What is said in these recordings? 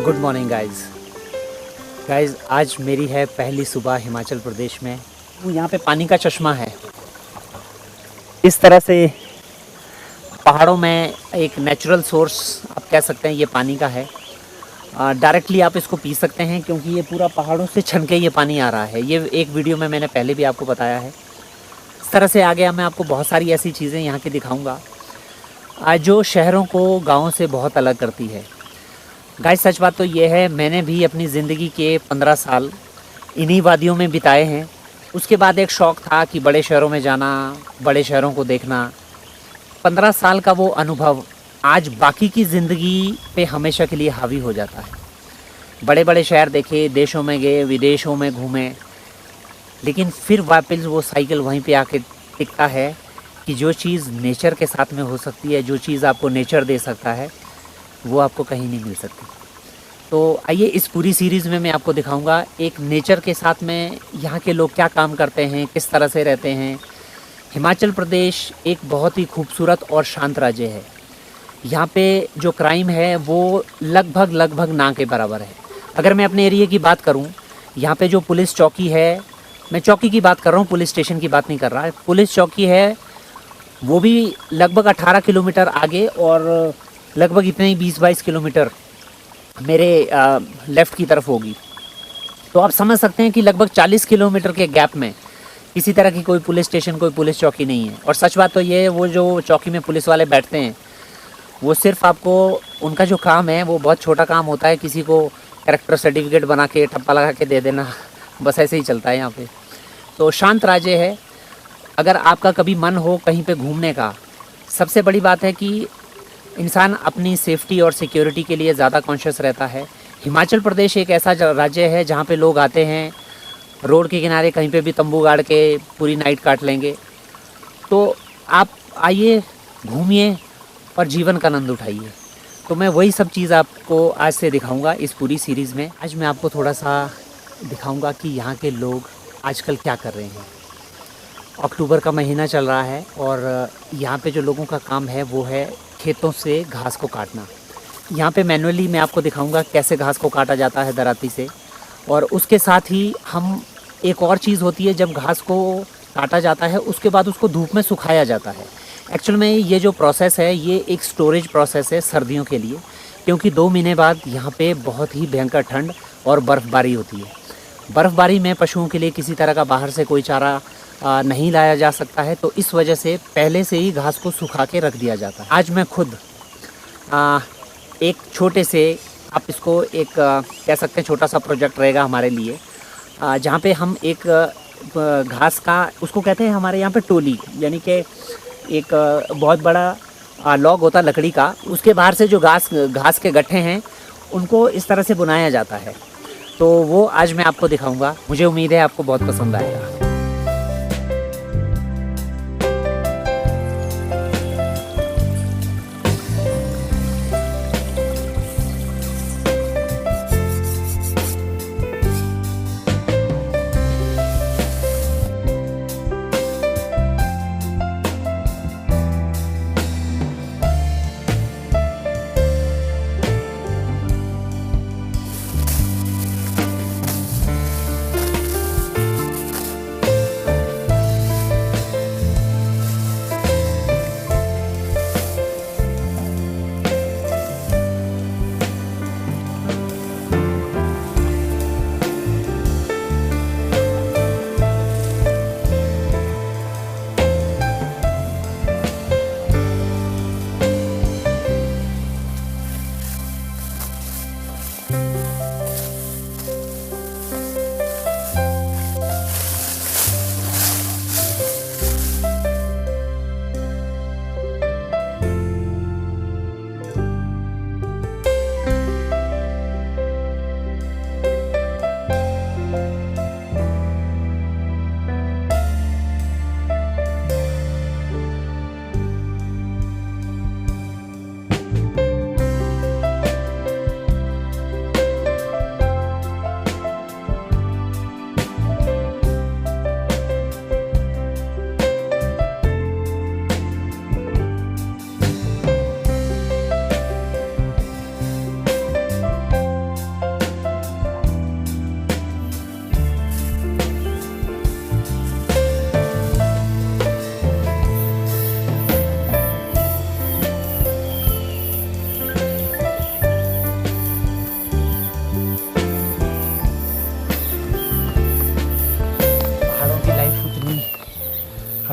Good morning guys आज मेरी है पहली सुबह हिमाचल प्रदेश में। यहाँ पे पानी का चश्मा है। इस तरह से पहाड़ों में एक नेचुरल सोर्स आप कह सकते हैं ये पानी का है। डायरेक्टली आप इसको पी सकते हैं क्योंकि ये पूरा पहाड़ों से छन के ये पानी आ रहा है। ये एक वीडियो में मैंने पहले भी आपको बताया है। इस तरह से आगे मैं आपको बहुत सारी ऐसी चीज़ें यहाँ की दिखाऊँगा जो शहरों को गाँव से बहुत अलग करती है। गाइस सच बात तो ये है, मैंने भी अपनी ज़िंदगी के 15 साल इन्हीं वादियों में बिताए हैं। उसके बाद एक शौक़ था कि बड़े शहरों में जाना, बड़े शहरों को देखना। 15 साल का वो अनुभव आज बाकी की ज़िंदगी पे हमेशा के लिए हावी हो जाता है। बड़े बड़े शहर देखे, देशों में गए, विदेशों में घूमे, लेकिन फिर वापस वो साइकिल वहीं पे आके टिकता है कि जो चीज़ नेचर के साथ में हो सकती है, जो चीज़ आपको नेचर दे सकता है, वो आपको कहीं नहीं मिल सकती। तो आइए इस पूरी सीरीज़ में मैं आपको दिखाऊंगा एक नेचर के साथ में यहाँ के लोग क्या काम करते हैं, किस तरह से रहते हैं। हिमाचल प्रदेश एक बहुत ही खूबसूरत और शांत राज्य है। यहाँ पे जो क्राइम है वो लगभग ना के बराबर है। अगर मैं अपने एरिया की बात करूँ, यहाँ पे जो पुलिस चौकी है, मैं चौकी की बात कर रहा हूँ, पुलिस स्टेशन की बात नहीं कर रहा। पुलिस चौकी है वो भी लगभग 18 किलोमीटर आगे और लगभग इतने ही 20-22 किलोमीटर मेरे लेफ़्ट की तरफ होगी। तो आप समझ सकते हैं कि लगभग 40 किलोमीटर के गैप में किसी तरह की कोई पुलिस स्टेशन, कोई पुलिस चौकी नहीं है। और सच बात तो ये है, वो जो चौकी में पुलिस वाले बैठते हैं वो सिर्फ आपको, उनका जो काम है वो बहुत छोटा काम होता है, किसी को कैरेक्टर सर्टिफिकेट बना के ठप्पा लगा के दे देना, बस ऐसे ही चलता है यहाँ पे। तो शांत राज्य है। अगर आपका कभी मन हो कहीं पे घूमने का, सबसे बड़ी बात है कि इंसान अपनी सेफ्टी और सिक्योरिटी के लिए ज़्यादा कॉन्शियस रहता है। हिमाचल प्रदेश एक ऐसा राज्य है जहाँ पे लोग आते हैं, रोड के किनारे कहीं पे भी तंबू गाड़ के पूरी नाइट काट लेंगे। तो आप आइए, घूमिए और जीवन का आनंद उठाइए। तो मैं वही सब चीज़ आपको आज से दिखाऊंगा इस पूरी सीरीज़ में। आज मैं आपको थोड़ा सा दिखाऊंगा कि यहाँ के लोग आजकल क्या कर रहे हैं। अक्टूबर का महीना चल रहा है और यहाँ पे जो लोगों का काम है वो है खेतों से घास को काटना। यहाँ पे मैनुअली मैं आपको दिखाऊंगा कैसे घास को काटा जाता है दराती से। और उसके साथ ही हम एक और चीज़ होती है, जब घास को काटा जाता है उसके बाद उसको धूप में सुखाया जाता है। एक्चुअल में ये जो प्रोसेस है ये एक स्टोरेज प्रोसेस है सर्दियों के लिए, क्योंकि 2 महीने बाद यहाँ पे बहुत ही भयंकर ठंड और बर्फ़बारी होती है। बर्फ़बारी में पशुओं के लिए किसी तरह का बाहर से कोई चारा नहीं लाया जा सकता है, तो इस वजह से पहले से ही घास को सुखा के रख दिया जाता है। आज मैं खुद एक छोटे से, आप इसको एक कह सकते हैं छोटा सा प्रोजेक्ट रहेगा हमारे लिए, जहाँ पे हम एक घास का, उसको कहते हैं हमारे यहाँ पे टोली, यानी कि एक बहुत बड़ा लॉग होता है लकड़ी का, उसके बाहर से जो घास के गट्ठे हैं उनको इस तरह से बुनाया जाता है। तो वो आज मैं आपको दिखाऊंगा। मुझे उम्मीद है आपको बहुत पसंद आएगा।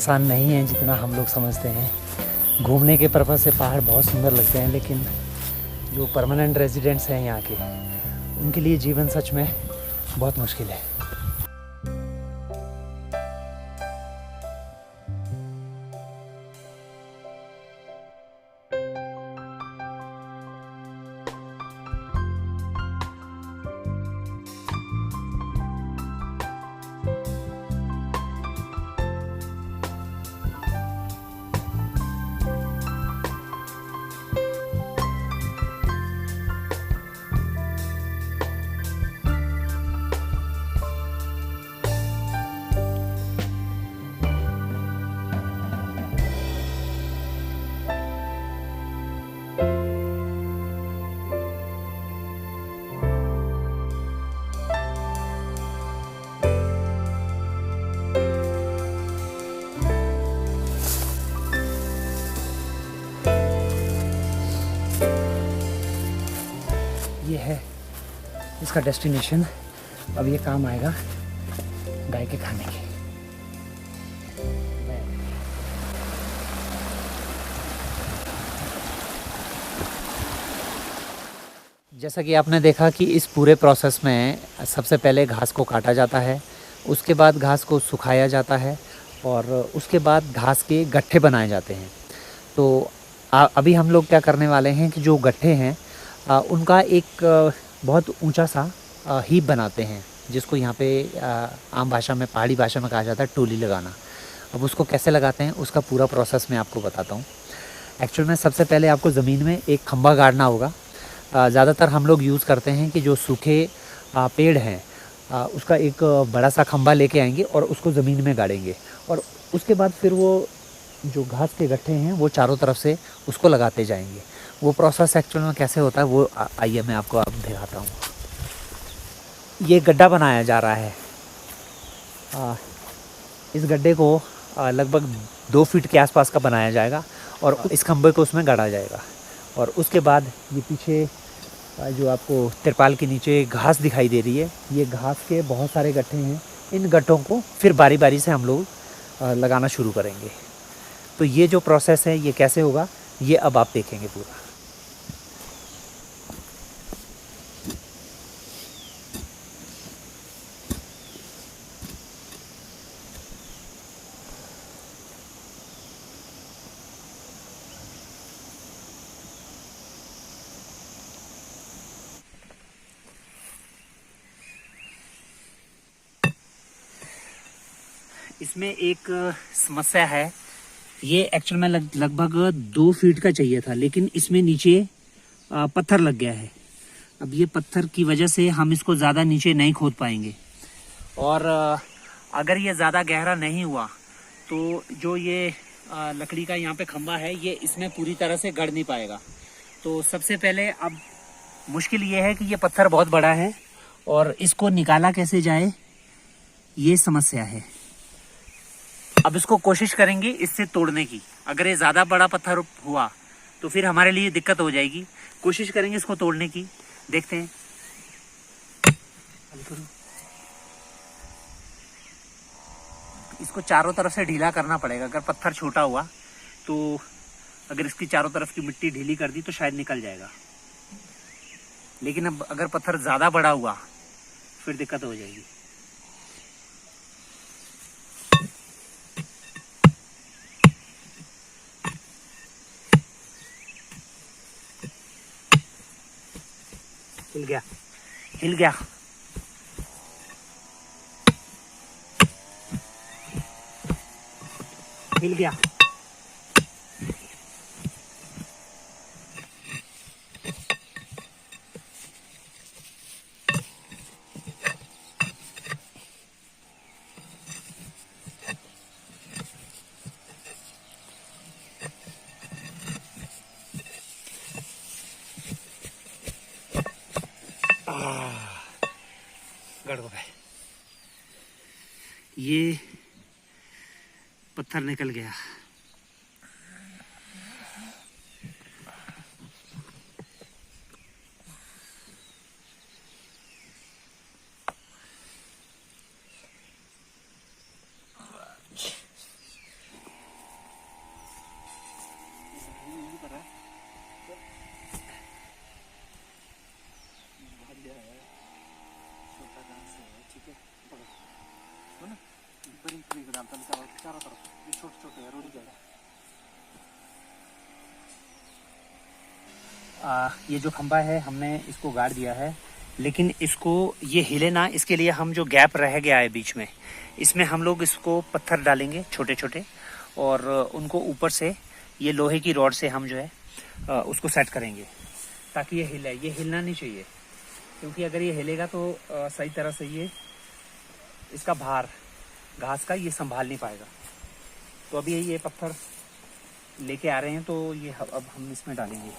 आसान नहीं है जितना हम लोग समझते हैं। घूमने के पर्पज़ से पहाड़ बहुत सुंदर लगते हैं, लेकिन जो परमानेंट रेजिडेंट्स हैं यहाँ के, उनके लिए जीवन सच में बहुत मुश्किल है। ये है इसका डेस्टिनेशन। अब ये काम आएगा गाय के खाने के। जैसा कि आपने देखा कि इस पूरे प्रोसेस में सबसे पहले घास को काटा जाता है, उसके बाद घास को सुखाया जाता है और उसके बाद घास के गट्ठे बनाए जाते हैं। तो अभी हम लोग क्या करने वाले हैं कि जो गट्ठे हैं उनका एक बहुत ऊंचा सा हीप बनाते हैं, जिसको यहाँ पे आम भाषा में, पहाड़ी भाषा में कहा जाता है टोली लगाना। अब उसको कैसे लगाते हैं उसका पूरा प्रोसेस मैं आपको बताता हूँ। एक्चुअल में सबसे पहले आपको ज़मीन में एक खंभा गाड़ना होगा। ज़्यादातर हम लोग यूज़ करते हैं कि जो सूखे पेड़ हैं उसका एक बड़ा सा खंभा लेके आएंगे और उसको ज़मीन में गाड़ेंगे, और उसके बाद फिर वो जो घास के गट्ठे हैं वो चारों तरफ से उसको लगाते जाएंगे। वो प्रोसेस एक्चुअल में कैसे होता है वो आइए मैं आपको अब दिखाता हूँ। ये गड्ढा बनाया जा रहा है। इस गड्ढे को लगभग 2 फीट के आसपास का बनाया जाएगा और इस खंभे को उसमें गाड़ा जाएगा। और उसके बाद ये पीछे जो आपको तिरपाल के नीचे घास दिखाई दे रही है, ये घास के बहुत सारे गट्ठे हैं। इन गट्ठों को फिर बारी बारी से हम लोग लगाना शुरू करेंगे। तो ये जो प्रोसेस है ये कैसे होगा ये अब आप देखेंगे पूरा। इसमें एक समस्या है। ये एक्चुअल में लगभग 2 फीट का चाहिए था, लेकिन इसमें नीचे पत्थर लग गया है। अब ये पत्थर की वजह से हम इसको ज़्यादा नीचे नहीं खोद पाएंगे, और अगर ये ज़्यादा गहरा नहीं हुआ तो जो ये लकड़ी का यहाँ पे खंभा है ये इसमें पूरी तरह से गड़ नहीं पाएगा। तो सबसे पहले अब मुश्किल ये है कि ये पत्थर बहुत बड़ा है और इसको निकाला कैसे जाए ये समस्या है। अब इसको कोशिश करेंगे इससे तोड़ने की। अगर ये ज़्यादा बड़ा पत्थर हुआ तो फिर हमारे लिए दिक्कत हो जाएगी। कोशिश करेंगे इसको तोड़ने की, देखते हैं। इसको चारों तरफ से ढीला करना पड़ेगा। अगर पत्थर छोटा हुआ तो अगर इसकी चारों तरफ की मिट्टी ढीली कर दी तो शायद निकल जाएगा, लेकिन अब अगर पत्थर ज़्यादा बड़ा हुआ फिर दिक्कत हो जाएगी। हिल गया, हिल गया। हिल गया। गड़ गए, ये पत्थर निकल गया। चारों तरफ ये छोटे-छोटे है, रोड जाएगा। ये जो खंभा है हमने इसको गाड़ दिया है, लेकिन इसको ये हिले ना, इसके लिए हम जो गैप रह गया है बीच में, इसमें हम लोग इसको पत्थर डालेंगे छोटे छोटे, और उनको ऊपर से ये लोहे की रॉड से हम जो है उसको सेट करेंगे ताकि ये हिले। ये हिलना नहीं चाहिए, क्योंकि अगर ये हिलेगा तो सही तरह से ये इसका भार घास का ये संभाल नहीं पाएगा। तो अभी ये पत्थर लेके आ रहे हैं, तो ये अब हम इसमें डालेंगे।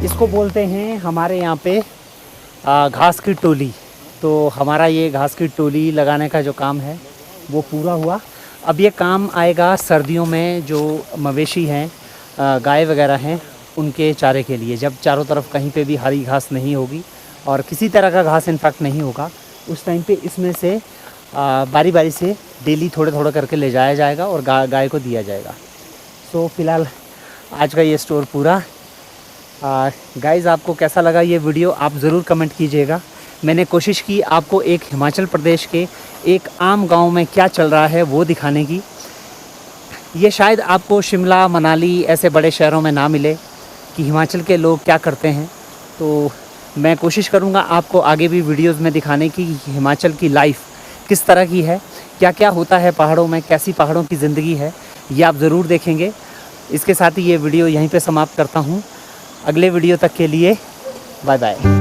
इसको बोलते हैं हमारे यहाँ पे घास की टोली। तो हमारा ये घास की टोली लगाने का जो काम है वो पूरा हुआ। अब ये काम आएगा सर्दियों में, जो मवेशी हैं, गाय वगैरह हैं, उनके चारे के लिए। जब चारों तरफ कहीं पे भी हरी घास नहीं होगी और किसी तरह का घास इनफैक्ट नहीं होगा, उस टाइम पे इसमें से बारी बारी से डेली थोड़े थोड़े करके ले जाया जाएगा और गाय को दिया जाएगा। सो फ़िलहाल आज का ये स्टोर पूरा। गाइज़, आपको कैसा लगा ये वीडियो आप ज़रूर कमेंट कीजिएगा। मैंने कोशिश की आपको एक हिमाचल प्रदेश के एक आम गांव में क्या चल रहा है वो दिखाने की। ये शायद आपको शिमला, मनाली ऐसे बड़े शहरों में ना मिले कि हिमाचल के लोग क्या करते हैं। तो मैं कोशिश करूँगा आपको आगे भी वीडियोज़ में दिखाने की हिमाचल की लाइफ किस तरह की है, क्या क्या होता है पहाड़ों में, कैसी पहाड़ों की ज़िंदगी है, ये आप ज़रूर देखेंगे। इसके साथ ही ये वीडियो यहीं पे समाप्त करता हूँ। अगले वीडियो तक के लिए बाय बाय।